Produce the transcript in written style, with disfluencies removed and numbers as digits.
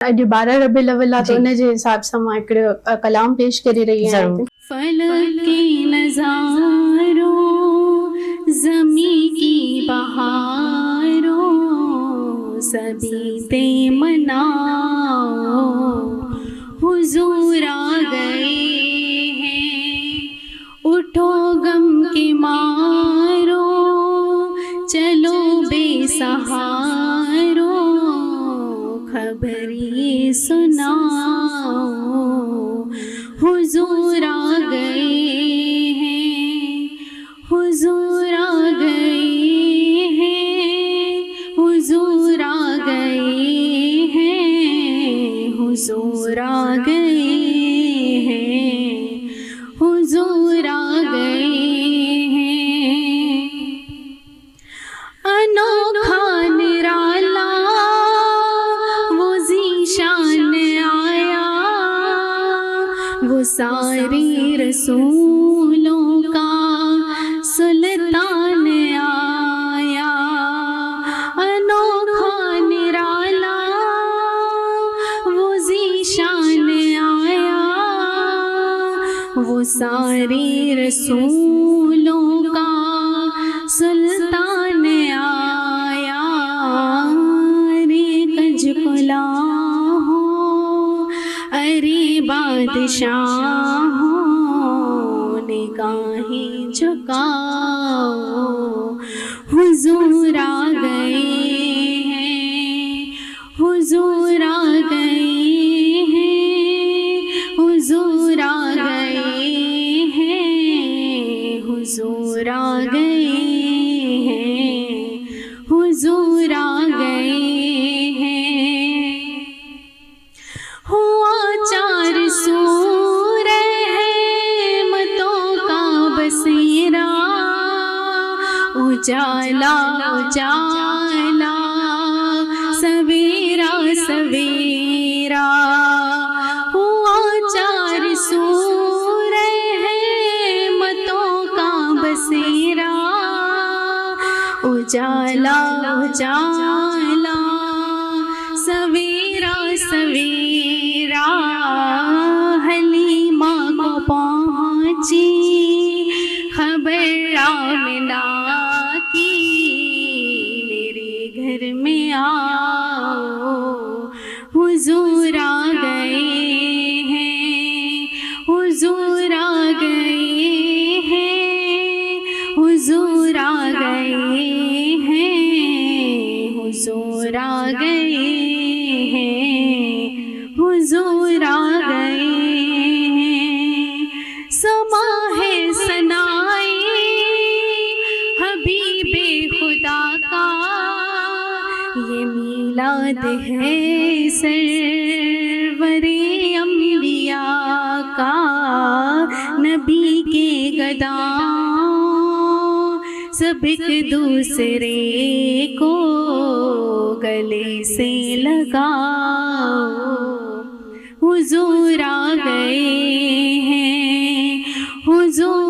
अॼु 12 रबीउल अव्वल आहे त उन जे हिसाब सां मां हिकिड़ो कलाम पेश करे रही आहियां। ज़रूरु। फलक के नज़ारों, ज़मी की बहारों, सभी पे मनाओ, हुजूर आ गए हैं। उठो गम के मारो, चलो बेसहारो, खबर ये सुनाओ, हुजूर आ गए हैं, हुजूर आ गए हैं, हुजूर आ गए हैं, हुजूर आ गए हैं, हुजूर आ गए हैं। अनोखा निराला वो ज़ीशान आया, वो सारे रसूलों का सुल्तान आया। अनोखा निराला वो ज़ीशान आया, वो सारे रसूलों का सुल्तान आया। रे कज कुला हो, अरे बादशाहों, निगाहें झुकाओ, हुजूर आ गए हैं, हुजूर आ गए हैं, हुजूर आ गए हैं, हुजूर आ गए हैं, हुजूर आ गए हैं। हुआ 4 सूरह रहमतों का बसेरा, उजाला उजाला, सवेरा सवेरा। हुआ 4 सूरह रहमतों का बसेरा, उजाला उजाला, सवेरा सवेरा। हलीमा को पहुंची खबर आमिना की, मेरे घर में आओ, हुजूर आ गए हैं, हुजूर आ गए हैं, हुजूर आ गए हैं, हुजूर आ गए हैं, हुजूर आ गए हैं। समा है सनाए हबीबे खुदा का, ये मीलाद है सरवरे अंबिया का। नबी के गदाओं सब एक दूसरे को गले से लगाओ, हुजूर आ गए हैं, हुजूर